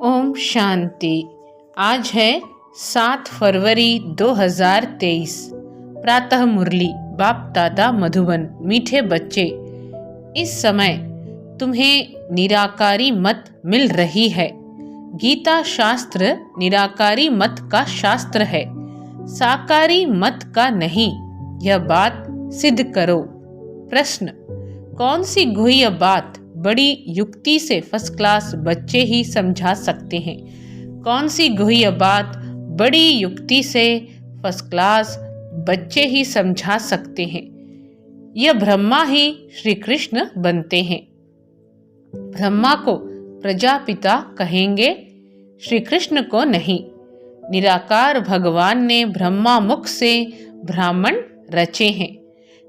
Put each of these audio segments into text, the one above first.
ओम शांति। आज है 7 फरवरी 2023। प्रातः मुरली बाप दादा मधुबन। मीठे बच्चे, इस समय तुम्हें निराकारी मत मिल रही है। गीता शास्त्र निराकारी मत का शास्त्र है, साकारी मत का नहीं। यह बात सिद्ध करो। प्रश्न: कौन सी गुह्य बात बड़ी युक्ति से फर्स्ट क्लास बच्चे ही समझा सकते हैं? कौन सी गुह्य बात बड़ी युक्ति से फर्स्ट क्लास बच्चे ही समझा सकते हैं? यह ब्रह्मा ही श्री कृष्ण बनते हैं। ब्रह्मा को प्रजापिता कहेंगे, श्री कृष्ण को नहीं। निराकार भगवान ने ब्रह्मा मुख से ब्राह्मण रचे हैं।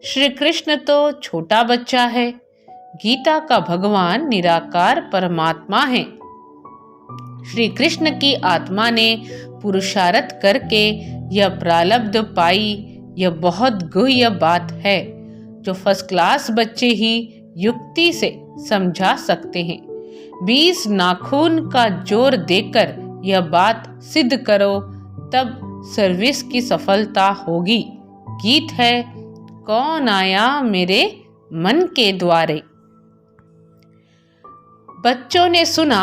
श्री कृष्ण तो छोटा बच्चा है। गीता का भगवान निराकार परमात्मा है। श्री कृष्ण की आत्मा ने पुरुषार्थ करके यह प्रारब्ध पाई। यह बहुत गुह्य बात है जो फर्स्ट क्लास बच्चे ही युक्ति से समझा सकते हैं। 20 नाखून का जोर देकर यह बात सिद्ध करो, तब सर्विस की सफलता होगी। गीत है, कौन आया मेरे मन के द्वारे। बच्चों ने सुना,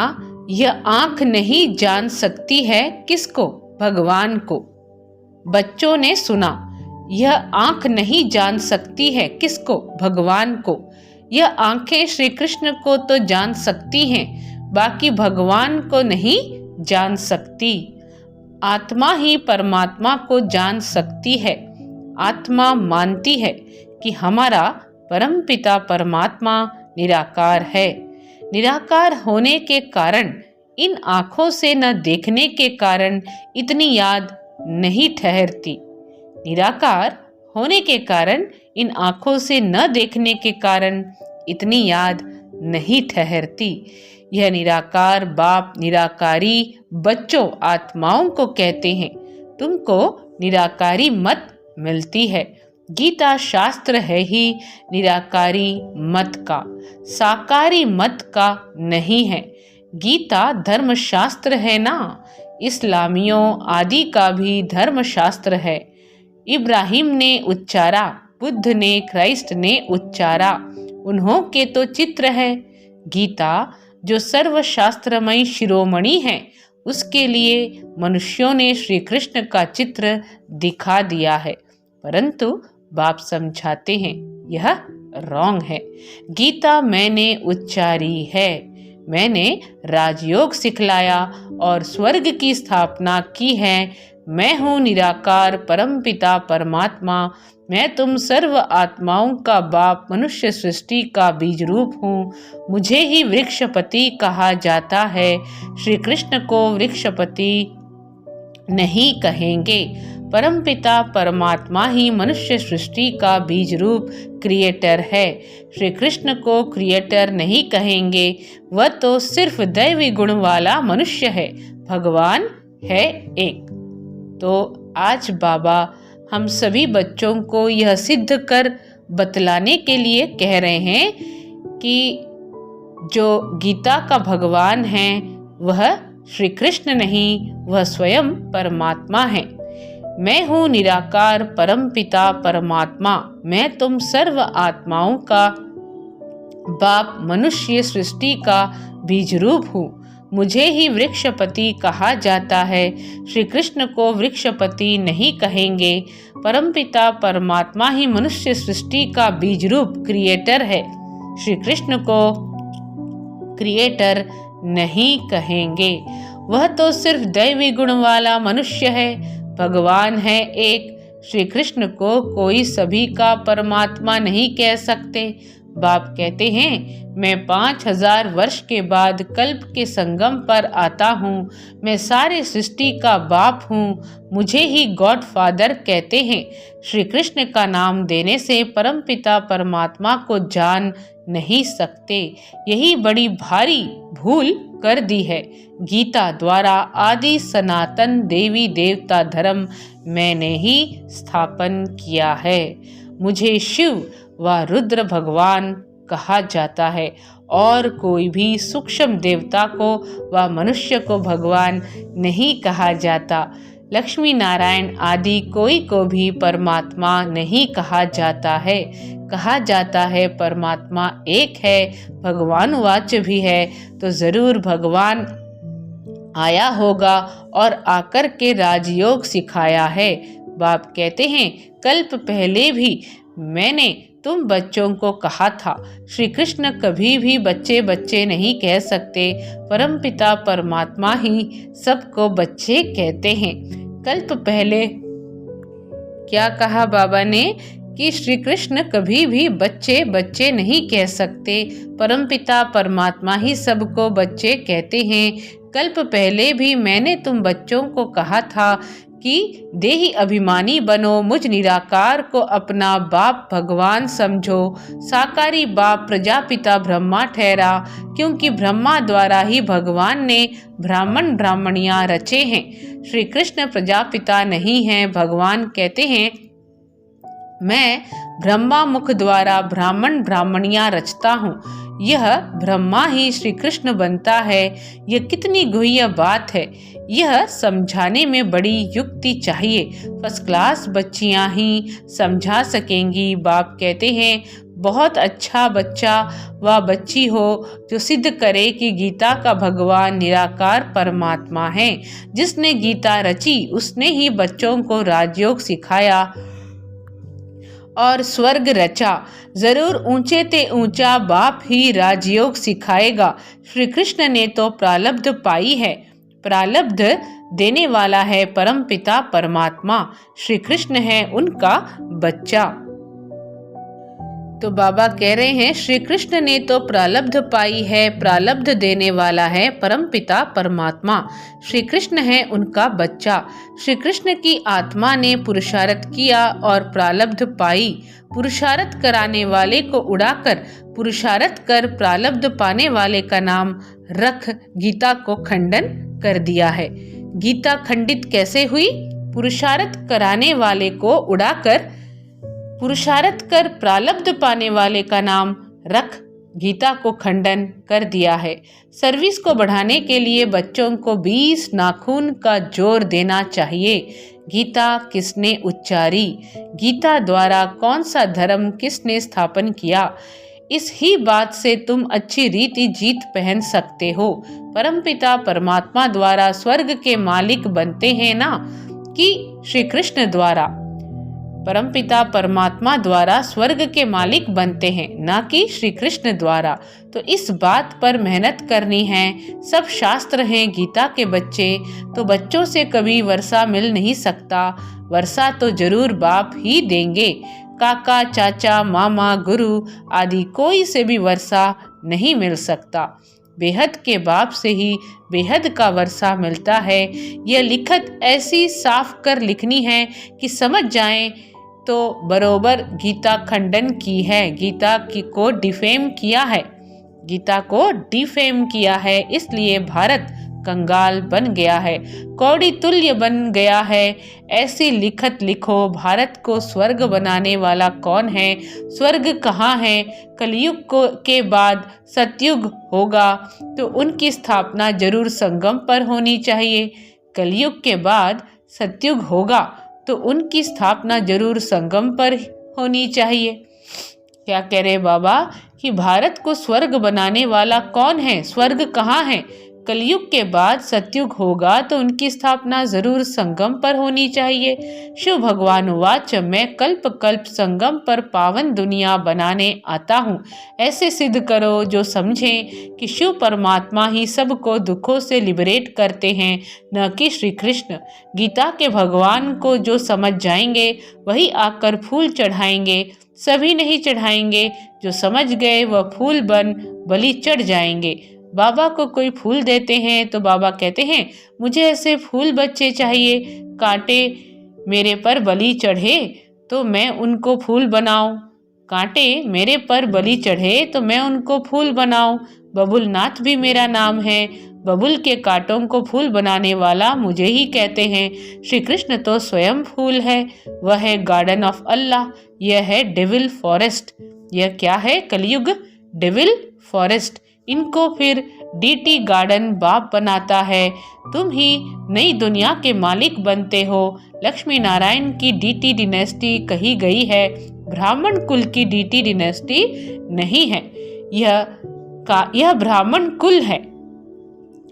यह आंख नहीं जान सकती है किसको? भगवान को। बच्चों ने सुना, यह आंख नहीं जान सकती है किसको? भगवान को। यह आंखें श्री कृष्ण को तो जान सकती हैं, बाकी भगवान को नहीं जान सकती। आत्मा ही परमात्मा को जान सकती है। आत्मा मानती है कि हमारा परमपिता परमात्मा निराकार है। निराकार होने के कारण, इन आँखों से न देखने के कारण इतनी याद नहीं ठहरती। निराकार होने के कारण, इन आँखों से न देखने के कारण इतनी याद नहीं ठहरती। यह निराकार बाप निराकारी बच्चों आत्माओं को कहते हैं, तुमको निराकारी मत मिलती है। गीता शास्त्र है ही निराकारी मत का, साकारी मत का नहीं है। गीता धर्म शास्त्र है ना, इस्लामियों आदि का भी धर्म शास्त्र है। इब्राहिम ने उच्चारा, बुद्ध ने, क्राइस्ट ने उच्चारा, उन्हों के तो चित्र है। गीता जो सर्वशास्त्रमयी शिरोमणि है, उसके लिए मनुष्यों ने श्री कृष्ण का चित्र दिखा दिया है, परंतु बाप समझाते हैं यह रॉन्ग है। गीता मैंने उच्चारी है, मैंने राजयोग सिखलाया और स्वर्ग की स्थापना की है। मैं हूँ निराकार परमपिता परमात्मा। मैं तुम सर्व आत्माओं का बाप, मनुष्य सृष्टि का बीज रूप हूँ। मुझे ही वृक्षपति कहा जाता है। श्री कृष्ण को वृक्षपति नहीं कहेंगे। परमपिता परमात्मा ही मनुष्य सृष्टि का बीज रूप क्रिएटर है। श्री कृष्ण को क्रिएटर नहीं कहेंगे, वह तो सिर्फ दैवी गुण वाला मनुष्य है। भगवान है एक। तो आज बाबा हम सभी बच्चों को यह सिद्ध कर बतलाने के लिए कह रहे हैं कि जो गीता का भगवान है वह श्री कृष्ण नहीं, वह स्वयं परमात्मा है। मैं हूँ निराकार परमपिता परमात्मा। मैं तुम सर्व आत्माओं का बाप, मनुष्य सृष्टि का बीज रूप हूँ। मुझे ही वृक्षपति कहा जाता है। श्री कृष्ण को वृक्षपति नहीं कहेंगे। परमपिता परमात्मा ही मनुष्य सृष्टि का बीज रूप क्रिएटर है। श्री कृष्ण को क्रिएटर नहीं कहेंगे, वह तो सिर्फ दैवी गुण वाला मनुष्य है। भगवान है एक। श्री कृष्ण को कोई सभी का परमात्मा नहीं कह सकते। बाप कहते हैं, मैं 5000 वर्ष के बाद कल्प के संगम पर आता हूँ। मैं सारे सृष्टि का बाप हूँ। मुझे ही गॉड फादर कहते हैं। श्री कृष्ण का नाम देने से परमपिता परमात्मा को जान नहीं सकते। यही बड़ी भारी भूल कर दी है। गीता द्वारा आदि सनातन देवी देवता धर्म मैंने ही स्थापन किया है। मुझे शिव व रुद्र भगवान कहा जाता है और कोई भी सूक्ष्म देवता को व मनुष्य को भगवान नहीं कहा जाता। लक्ष्मी नारायण आदि कोई को भी परमात्मा नहीं कहा जाता है। कहा जाता है परमात्मा एक है, भगवान वाच्य भी है, तो जरूर भगवान आया होगा और आकर के राजयोग सिखाया है। बाप कहते हैं, कल्प पहले भी मैंने तुम बच्चों को कहा था। श्री कृष्ण कभी भी बच्चे बच्चे नहीं कह सकते, परमपिता परमात्मा ही सबको बच्चे कहते हैं। कल्प पहले क्या कहा बाबा ने कि श्री कृष्ण कभी भी बच्चे बच्चे नहीं कह सकते, परमपिता परमात्मा ही सबको बच्चे कहते हैं। कल्प पहले भी मैंने तुम बच्चों को कहा था कि देही अभिमानी बनो, मुझ निराकार को अपना बाप भगवान समझो। साकारी बाप प्रजापिता ब्रह्मा ठहरा, क्योंकि ब्रह्मा द्वारा ही भगवान ने ब्राह्मण ब्राह्मणियां रचे हैं। श्री कृष्ण प्रजापिता नहीं हैं। भगवान कहते हैं, मैं ब्रह्मा मुख द्वारा ब्राह्मण ब्राह्मणियां रचता हूँ। यह ब्रह्मा ही श्री कृष्ण बनता है। यह कितनी गुह्य बात है, यह समझाने में बड़ी युक्ति चाहिए। फर्स्ट क्लास बच्चियां ही समझा सकेंगी। बाप कहते हैं, बहुत अच्छा बच्चा व बच्ची हो जो सिद्ध करे कि गीता का भगवान निराकार परमात्मा है। जिसने गीता रची उसने ही बच्चों को राजयोग सिखाया और स्वर्ग रचा। जरूर ऊंचे ते ऊंचा बाप ही राजयोग सिखाएगा। श्री कृष्ण ने तो प्रारब्ध पाई है, प्रारब्ध देने वाला है परमपिता परमात्मा। श्री कृष्ण है उनका बच्चा। तो बाबा कह रहे हैं, श्री कृष्ण ने तो प्रारब्ध पाई है, प्रारब्ध देने वाला है परमपिता परमात्मा। श्री कृष्ण है उनका बच्चा। श्री कृष्ण की आत्मा ने पुरुषार्थ किया और प्रारब्ध पाई। पुरुषार्थ कराने वाले को उड़ाकर पुरुषार्थ कर प्रारब्ध पाने वाले का नाम रख गीता को खंडन कर दिया है। गीता खंडित कैसे हुई? पुरुषार्थ कराने वाले को उड़ाकर पुरुषार्थ कर प्रारब्ध पाने वाले का नाम रख गीता को खंडन कर दिया है। सर्विस को बढ़ाने के लिए बच्चों को 20 नाखून का जोर देना चाहिए। गीता किसने उच्चारी? गीता द्वारा कौन सा धर्म किसने स्थापन किया? इस ही बात से तुम अच्छी रीति जीत पहन सकते हो। परमपिता परमात्मा द्वारा स्वर्ग के मालिक बनते हैं ना कि श्री कृष्ण द्वारा? परमपिता परमात्मा द्वारा स्वर्ग के मालिक बनते हैं, ना कि श्री कृष्ण द्वारा। तो इस बात पर मेहनत करनी है। सब शास्त्र हैं गीता के बच्चे, तो बच्चों से कभी वर्षा मिल नहीं सकता। वर्षा तो जरूर बाप ही देंगे। काका, चाचा, मामा, गुरु आदि कोई से भी वर्षा नहीं मिल सकता। बेहद के बाप से ही बेहद का वर्षा मिलता है। यह लिखत ऐसी साफ कर लिखनी है कि समझ जाएं तो बरोबर गीता खंडन की है, गीता की को डिफेम किया है, गीता को डिफेम किया है। इसलिए भारत कंगाल बन गया है, कौड़ी तुल्य बन गया है। ऐसी लिखत लिखो, भारत को स्वर्ग बनाने वाला कौन है? स्वर्ग कहाँ है? कलयुग के बाद सतयुग होगा तो उनकी स्थापना जरूर संगम पर होनी चाहिए। कलयुग के बाद सतयुग होगा तो उनकी स्थापना जरूर संगम पर होनी चाहिए। क्या कह रहे बाबा कि भारत को स्वर्ग बनाने वाला कौन है? स्वर्ग कहाँ है? कलयुग के बाद सतयुग होगा तो उनकी स्थापना जरूर संगम पर होनी चाहिए। शिव भगवान वाच, मैं कल्प कल्प संगम पर पावन दुनिया बनाने आता हूँ। ऐसे सिद्ध करो जो समझें कि शिव परमात्मा ही सबको दुखों से लिबरेट करते हैं, न कि श्री कृष्ण। गीता के भगवान को जो समझ जाएंगे वही आकर फूल चढ़ाएंगे। सभी नहीं चढ़ाएंगे, जो समझ गए वह फूल बन बलि चढ़ जाएंगे। बाबा को कोई फूल देते हैं तो बाबा कहते हैं, मुझे ऐसे फूल बच्चे चाहिए, कांटे मेरे पर बलि चढ़े तो मैं उनको फूल बनाऊं, कांटे मेरे पर बलि चढ़े तो मैं उनको फूल बनाऊं। बबुल नाथ भी मेरा नाम है, बबुल के कांटों को फूल बनाने वाला मुझे ही कहते हैं। श्री कृष्ण तो स्वयं फूल है, वह है गार्डन ऑफ अल्लाह, यह है डेविल फॉरेस्ट। यह क्या है? कलयुग डेविल फॉरेस्ट, इनको फिर डीटी गार्डन बाप बनाता है। तुम ही नई दुनिया के मालिक बनते हो। लक्ष्मी नारायण की डीटी डिनेस्टी कही गई है, ब्राह्मण कुल की डीटी डिनेस्टी नहीं है। यह ब्राह्मण कुल है।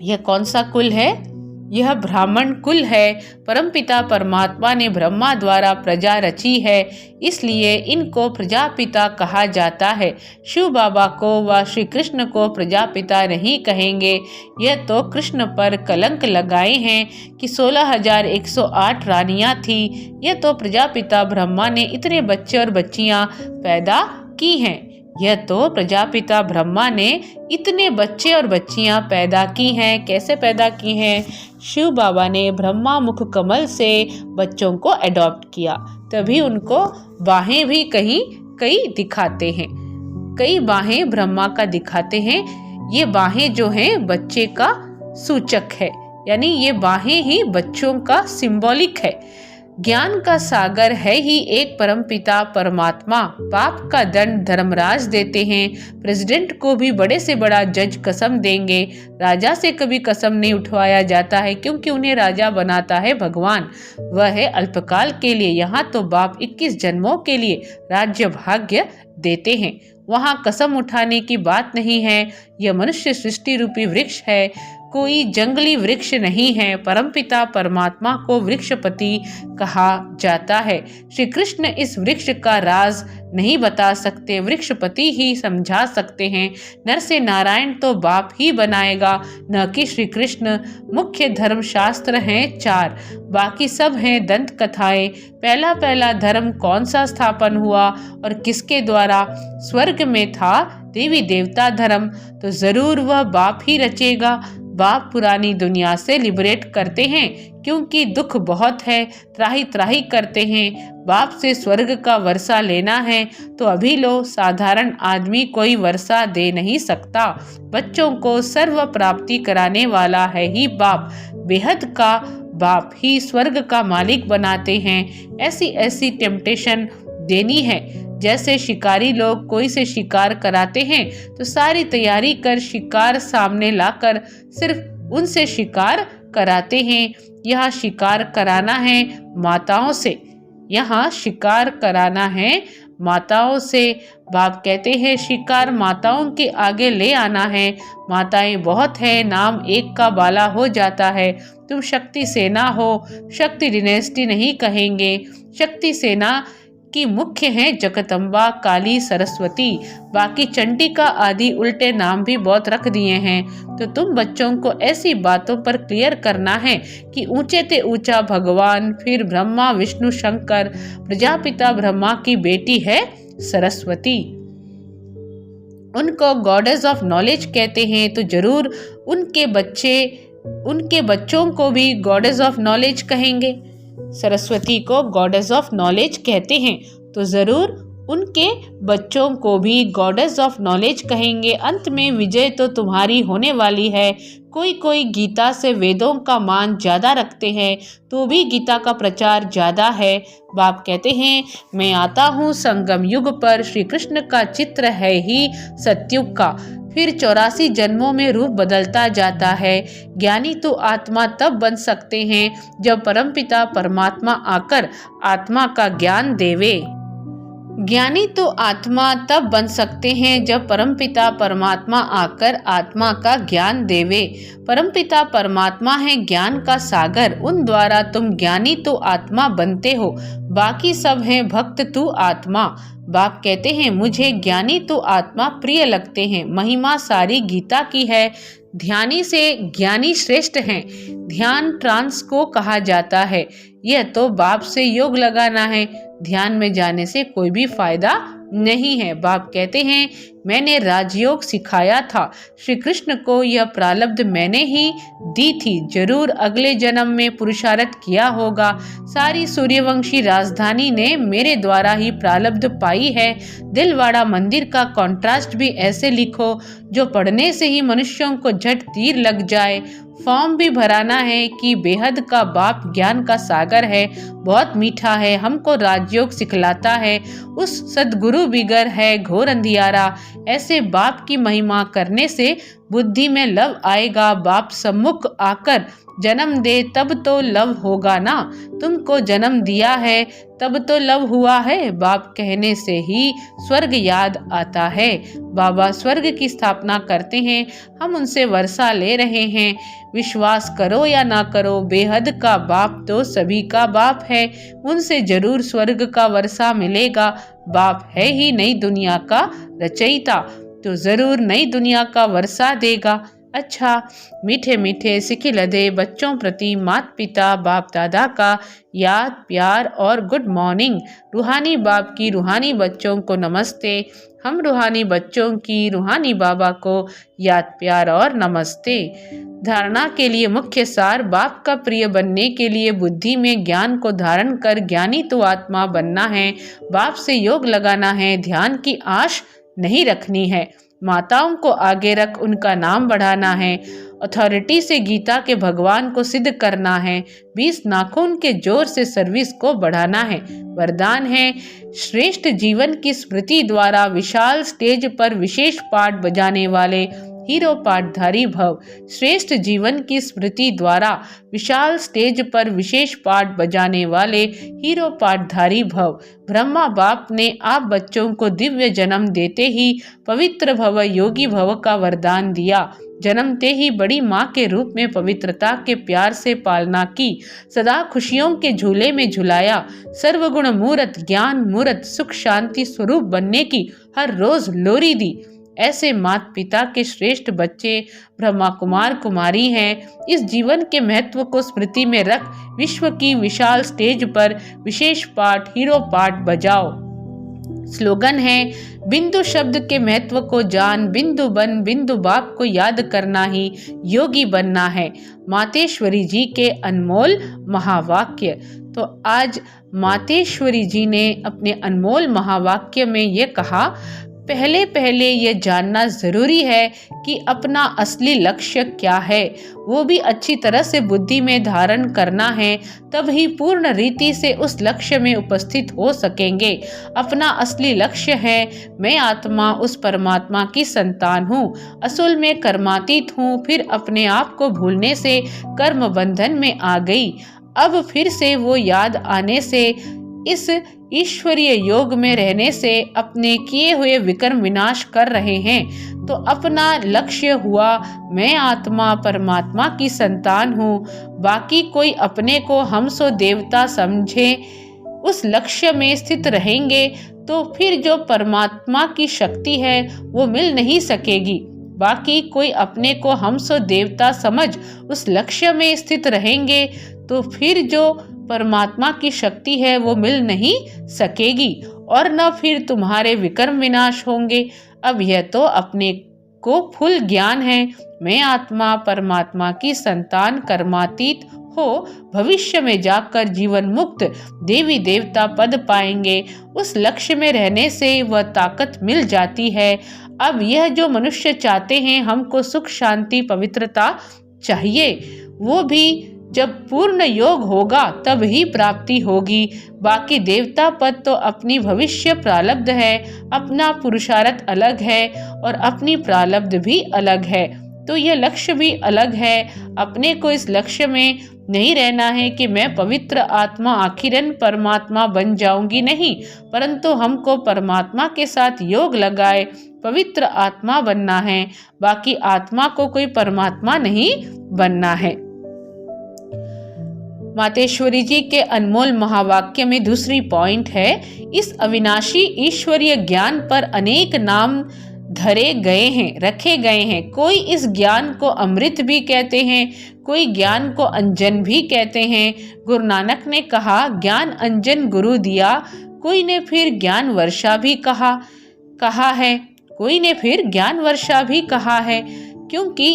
यह कौन सा कुल है? यह ब्राह्मण कुल है। परमपिता परमात्मा ने ब्रह्मा द्वारा प्रजा रची है, इसलिए इनको प्रजापिता कहा जाता है। शिव बाबा को व श्री कृष्ण को प्रजापिता नहीं कहेंगे। यह तो कृष्ण पर कलंक लगाए हैं कि 16,108 रानियां थी। यह तो प्रजापिता ब्रह्मा ने इतने बच्चे और बच्चियां पैदा की हैं। यह तो प्रजापिता ब्रह्मा ने इतने बच्चे और बच्चियां पैदा की हैं। कैसे पैदा की हैं? शिव बाबा ने ब्रह्मा मुख कमल से बच्चों को अडॉप्ट किया, तभी उनको बाहें भी कई दिखाते हैं। कई बाहें ब्रह्मा का दिखाते हैं। ये बाहें जो हैं बच्चे का सूचक है, यानी ये बाहें ही बच्चों का सिंबॉलिक है। ज्ञान का सागर है ही एक परमपिता परमात्मा। पाप का दंड धर्मराज देते हैं। प्रेसिडेंट को भी बड़े से बड़ा जज कसम देंगे। राजा से कभी कसम नहीं उठवाया जाता है, क्योंकि उन्हें राजा बनाता है भगवान। वह है अल्पकाल के लिए। यहाँ तो बाप 21 जन्मों के लिए राज्य भाग्य देते हैं। वहाँ कसम उठाने की बात नहीं है। यह मनुष्य सृष्टि रूपी वृक्ष है, कोई जंगली वृक्ष नहीं है। परमपिता परमात्मा को वृक्षपति कहा जाता है। श्री कृष्ण इस वृक्ष का राज नहीं बता सकते, वृक्षपति ही समझा सकते हैं। नर से नारायण तो बाप ही बनाएगा, न कि श्री कृष्ण। मुख्य धर्म शास्त्र हैं 4, बाकी सब हैं दंत कथाएं। पहला धर्म कौन सा स्थापन हुआ और किसके द्वारा? स्वर्ग में था देवी देवता धर्म, तो जरूर वह बाप ही रचेगा। बाप पुरानी दुनिया से लिबरेट करते हैं, क्योंकि दुख बहुत है, त्राही त्राही करते हैं। बाप से स्वर्ग का वर्षा लेना है तो अभी लो, साधारण आदमी कोई वर्षा दे नहीं सकता। बच्चों को सर्व प्राप्ति कराने वाला है ही बाप। बेहद का बाप ही स्वर्ग का मालिक बनाते हैं। ऐसी टेम्पटेशन देनी है। जैसे शिकारी लोग कोई से शिकार कराते हैं तो सारी तैयारी कर शिकार सामने लाकर सिर्फ उनसे शिकार कराते हैं। यहाँ शिकार कराना है माताओं से। यहाँ शिकार कराना है माताओं से। बाप कहते हैं शिकार माताओं के आगे ले आना है। माताएं बहुत है, नाम एक का बाला हो जाता है। तुम शक्ति सेना हो, शक्ति डिनेस्टी नहीं कहेंगे। शक्ति सेना की मुख्य हैं जगदम्बा, काली, सरस्वती। बाकी चंडिका आदि उल्टे नाम भी बहुत रख दिए हैं। तो तुम बच्चों को ऐसी बातों पर क्लियर करना है कि ऊंचे ते ऊंचा भगवान, फिर ब्रह्मा विष्णु शंकर। प्रजापिता ब्रह्मा की बेटी है सरस्वती। उनको गॉडेस ऑफ नॉलेज कहते हैं, तो जरूर उनके बच्चों को भी गॉडेस ऑफ नॉलेज कहेंगे। सरस्वती को गॉडेस ऑफ नॉलेज कहते हैं, तो जरूर उनके बच्चों को भी गॉडेस ऑफ नॉलेज कहेंगे। अंत में विजय तो तुम्हारी होने वाली है। कोई गीता से वेदों का मान ज्यादा रखते हैं, तो भी गीता का प्रचार ज्यादा है। बाप कहते हैं मैं आता हूँ संगम युग पर। श्री कृष्ण का चित्र है ही सतयुग का, फिर 84 जन्मों में रूप बदलता जाता है। ज्ञानी तो आत्मा तब बन सकते हैं जब परमपिता परमात्मा आकर आत्मा का ज्ञान देवे। ज्ञानी तो आत्मा तब बन सकते हैं जब परमपिता परमात्मा आकर आत्मा का ज्ञान देवे। परमपिता परमात्मा है ज्ञान का सागर, उन द्वारा तुम ज्ञानी तो आत्मा बनते हो। बाकी सब हैं भक्त तू आत्मा। बाप कहते हैं मुझे ज्ञानी तो आत्मा प्रिय लगते हैं। महिमा सारी गीता की है। ध्यानी से ज्ञानी श्रेष्ठ हैं। ध्यान ट्रांस को कहा जाता है। यह तो बाप से योग लगाना है, ध्यान में जाने से कोई भी फायदा नहीं है। बाप कहते हैं मैंने राजयोग सिखाया था। श्री कृष्ण को यह प्रारब्ध मैंने ही दी थी। जरूर अगले जन्म में पुरुषार्थ किया होगा। सारी सूर्यवंशी राजधानी ने मेरे द्वारा ही प्रारब्ध पाई है। दिलवाड़ा मंदिर का कॉन्ट्रास्ट भी ऐसे लिखो जो पढ़ने से ही मनुष्यों को झट तीर लग जाए। फॉर्म भी भराना है कि बेहद का बाप ज्ञान का सागर है, बहुत मीठा है, हमको राजयोग सिखलाता है। उस सदगुरु बिगर है घोर अंधियारा। ऐसे बाप की महिमा करने से बुद्धि में लव आएगा। बाप सम्मुख आकर जन्म दे तब तो लव होगा ना। तुमको जन्म दिया है तब तो लव हुआ है। बाप कहने से ही स्वर्ग याद आता है। बाबा स्वर्ग की स्थापना करते हैं, हम उनसे वर्षा ले रहे हैं। विश्वास करो या ना करो, बेहद का बाप तो सभी का बाप है। उनसे जरूर स्वर्ग का वर्षा मिलेगा। बाप है ही नई दुनिया का रचयिता, तो जरूर नई दुनिया का वर्षा देगा। अच्छा, मीठे मीठे सिखिलधे बच्चों प्रति माता पिता बाप दादा का याद प्यार और गुड मॉर्निंग। रूहानी बाप की रूहानी बच्चों को नमस्ते। हम रूहानी बच्चों की रूहानी बाबा को याद प्यार और नमस्ते। धारणा के लिए मुख्य सार, बाप का प्रिय बनने के लिए बुद्धि में ज्ञान को धारण कर ज्ञानी तो आत्मा बनना है। बाप से योग लगाना है, ध्यान की आश नहीं रखनी है। माताओं को आगे रख उनका नाम बढ़ाना है। अथॉरिटी से गीता के भगवान को सिद्ध करना है। 20 नाखून के जोर से सर्विस को बढ़ाना है। वरदान है, श्रेष्ठ जीवन की स्मृति द्वारा विशाल स्टेज पर विशेष पाठ बजाने वाले हीरो पाठधारी भव। श्रेष्ठ जीवन की स्मृति द्वारा विशाल स्टेज पर विशेष पाठ बजाने वाले हीरो पाठधारी भव। ब्रह्मा बाप ने आप बच्चों को दिव्य जन्म देते ही पवित्र भव योगी भव का वरदान दिया। जन्मते ही बड़ी माँ के रूप में पवित्रता के प्यार से पालना की, सदा खुशियों के झूले में झुलाया। सर्वगुण मूर्त ज्ञान मूर्त सुख शांति स्वरूप बनने की हर रोज लोरी दी। ऐसे माता पिता के श्रेष्ठ बच्चे ब्रह्मा कुमार कुमारी हैं। इस जीवन के महत्व को स्मृति में रख विश्व की विशाल स्टेज पर विशेष पाठ हीरो पाठ बजाओ। स्लोगन है, बिंदु शब्द के महत्व को जान, बिंदु बन, बिंदु बाप को याद करना ही योगी बनना है। मातेश्वरी जी के अनमोल महावाक्य। तो आज मातेश्वरी जी ने अपने अनमोल महावाक्य में ये कहा, पहले पहले ये जानना जरूरी है कि अपना असली लक्ष्य क्या है, वो भी अच्छी तरह से बुद्धि में धारण करना है, तब ही पूर्ण रीति से उस लक्ष्य में उपस्थित हो सकेंगे। अपना असली लक्ष्य है, मैं आत्मा उस परमात्मा की संतान हूँ, असल में कर्मातीत हूँ। फिर अपने आप को भूलने से कर्म बंधन में आ गई। अब फिर से वो याद आने से, इस ईश्वरीय योग में रहने से अपने किए हुए विकर्म विनाश कर रहे हैं। तो अपना लक्ष्य हुआ, मैं आत्मा परमात्मा की संतान हूँ। बाकी कोई अपने को हम सो देवता समझे, उस लक्ष्य में स्थित रहेंगे तो फिर जो परमात्मा की शक्ति है वो मिल नहीं सकेगी। बाकी कोई अपने को हम सो देवता समझ उस लक्ष्य में स्थित रहेंगे तो फिर जो परमात्मा की शक्ति है वो मिल नहीं सकेगी और न फिर तुम्हारे विकर्म विनाश होंगे। अब यह तो अपने को फुल ज्ञान है, मैं आत्मा परमात्मा की संतान कर्मातीत हो भविष्य में जाकर जीवन मुक्त देवी देवता पद पाएंगे। उस लक्ष्य में रहने से वह ताकत मिल जाती है। अब यह जो मनुष्य चाहते हैं, हमको सुख शांति पवित्रता चाहिए, वो भी जब पूर्ण योग होगा तब ही प्राप्ति होगी। बाकी देवता पद तो अपनी भविष्य प्रारब्ध है, अपना पुरुषार्थ अलग है और अपनी प्रारब्ध भी अलग है। तो यह लक्ष्य भी अलग है। अपने को इस लक्ष्य में नहीं रहना है कि मैं पवित्र आत्मा आखिरन परमात्मा बन जाऊंगी, नहीं, परंतु हमको परमात्मा के साथ योग लगाए पवित्र आत्मा बनना है। बाकी आत्मा को कोई परमात्मा नहीं बनना है। मातेश्वरी जी के अनमोल महावाक्य में दूसरी पॉइंट है, इस अविनाशी ईश्वरीय ज्ञान पर अनेक नाम धरे गए हैं, रखे गए हैं। कोई इस ज्ञान को अमृत भी कहते हैं, कोई ज्ञान को अंजन भी कहते हैं। गुरु नानक ने कहा, ज्ञान अंजन गुरु दिया। कोई ने फिर ज्ञान वर्षा भी कहा है, कोई ने फिर ज्ञान वर्षा भी कहा है, क्योंकि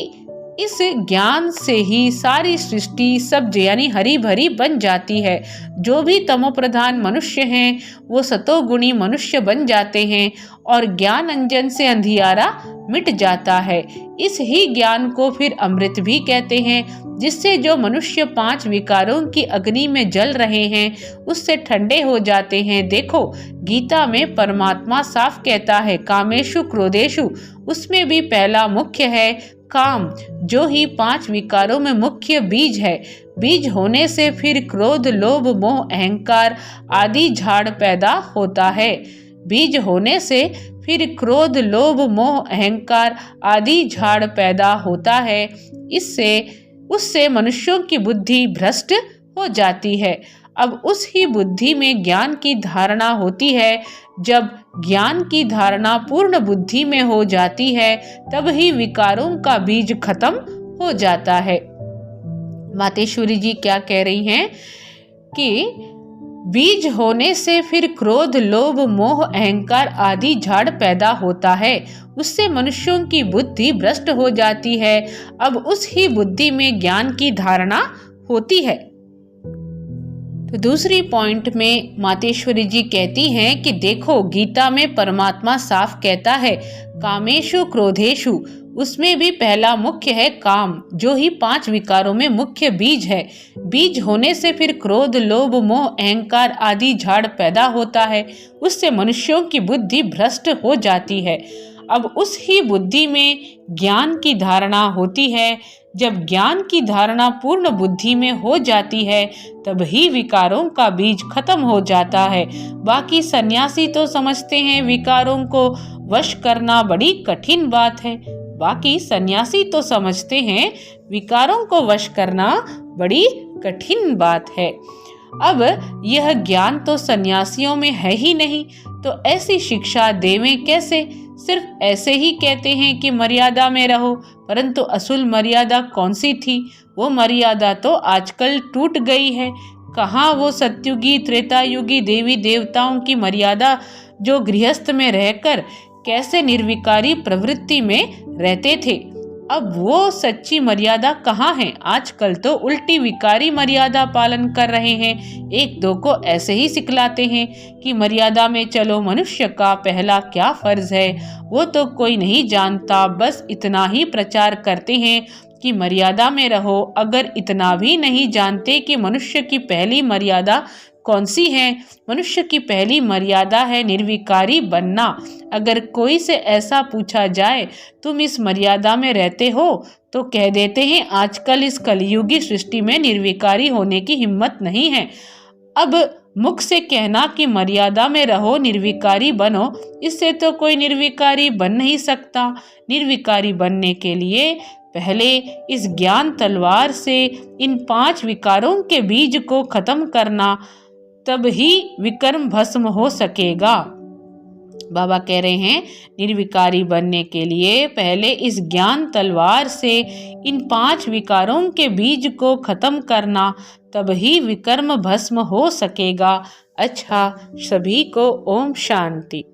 इस ज्ञान से ही सारी सृष्टि सब्ज यानी हरी भरी बन जाती है। जो भी तमोप्रधान मनुष्य हैं वो सतोगुणी मनुष्य बन जाते हैं और ज्ञान अंजन से अंधियारा मिट जाता है। इस ही ज्ञान को फिर अमृत भी कहते हैं, जिससे जो मनुष्य 5 विकारों की अग्नि में जल रहे हैं उससे ठंडे हो जाते हैं। देखो गीता में परमात्मा साफ कहता है, कामेषु क्रोधेषु, उसमें भी पहला मुख्य है काम, जो ही 5 विकारों में मुख्य बीज है। बीज होने से फिर क्रोध, लोभ, मोह, अहंकार आदि झाड़ पैदा होता है। बीज होने से फिर क्रोध, लोभ, मोह, अहंकार आदि झाड़ पैदा होता है। उससे मनुष्यों की बुद्धि भ्रष्ट हो जाती है। अब उस ही बुद्धि में ज्ञान की धारणा होती है। जब ज्ञान की धारणा पूर्ण बुद्धि में हो जाती है तब ही विकारों का बीज खत्म हो जाता है। मातेश्वरी जी क्या कह रही हैं कि बीज होने से फिर क्रोध, लोभ, मोह, अहंकार आदि झाड़ पैदा होता है। उससे मनुष्यों की बुद्धि भ्रष्ट हो जाती है। अब उस ही बुद्धि में ज्ञान की धारणा होती है। तो दूसरी पॉइंट में मातेश्वरी जी कहती हैं कि देखो गीता में परमात्मा साफ कहता है, कामेषु क्रोधेषु, उसमें भी पहला मुख्य है काम, जो ही 5 विकारों में मुख्य बीज है। बीज होने से फिर क्रोध, लोभ, मोह, अहंकार आदि झाड़ पैदा होता है। उससे मनुष्यों की बुद्धि भ्रष्ट हो जाती है। अब उस ही बुद्धि में ज्ञान की धारणा होती है। जब ज्ञान की धारणा पूर्ण बुद्धि में हो जाती है तब ही विकारों का बीज खत्म हो जाता है। बाकी सन्यासी तो समझते हैं विकारों को वश करना बड़ी कठिन बात है। बाकी सन्यासी तो समझते हैं विकारों को वश करना बड़ी कठिन बात है। अब यह ज्ञान तो सन्यासियों में है ही नहीं, तो ऐसी शिक्षा देवें कैसे? सिर्फ ऐसे ही कहते हैं कि मर्यादा में रहो, परंतु असुल मर्यादा कौन सी थी? वो मर्यादा तो आजकल टूट गई है। कहाँ वो सत्युगी त्रेतायुगी देवी देवताओं की मर्यादा, जो गृहस्थ में रहकर कैसे निर्विकारी प्रवृत्ति में रहते थे। अब वो सच्ची मर्यादा कहाँ है? आजकल तो उल्टी विकारी मर्यादा पालन कर रहे हैं। एक दो को ऐसे ही सिखलाते हैं कि मर्यादा में चलो, मनुष्य का पहला क्या फर्ज है वो तो कोई नहीं जानता। बस इतना ही प्रचार करते हैं कि मर्यादा में रहो। अगर इतना भी नहीं जानते कि मनुष्य की पहली मर्यादा कौन सी है? मनुष्य की पहली मर्यादा है निर्विकारी बनना। अगर कोई से ऐसा पूछा जाए तुम इस मर्यादा में रहते हो, तो कह देते हैं आजकल इस कलयुगी सृष्टि में निर्विकारी होने की हिम्मत नहीं है। अब मुख से कहना कि मर्यादा में रहो, निर्विकारी बनो, इससे तो कोई निर्विकारी बन नहीं सकता। निर्विकारी बनने के लिए पहले इस ज्ञान तलवार से इन 5 विकारों के बीज को खत्म करना, तब ही विकर्म भस्म हो सकेगा। बाबा कह रहे हैं निर्विकारी बनने के लिए पहले इस ज्ञान तलवार से इन 5 विकारों के बीज को खत्म करना, तब ही विकर्म भस्म हो सकेगा। अच्छा, सभी को ओम शांति।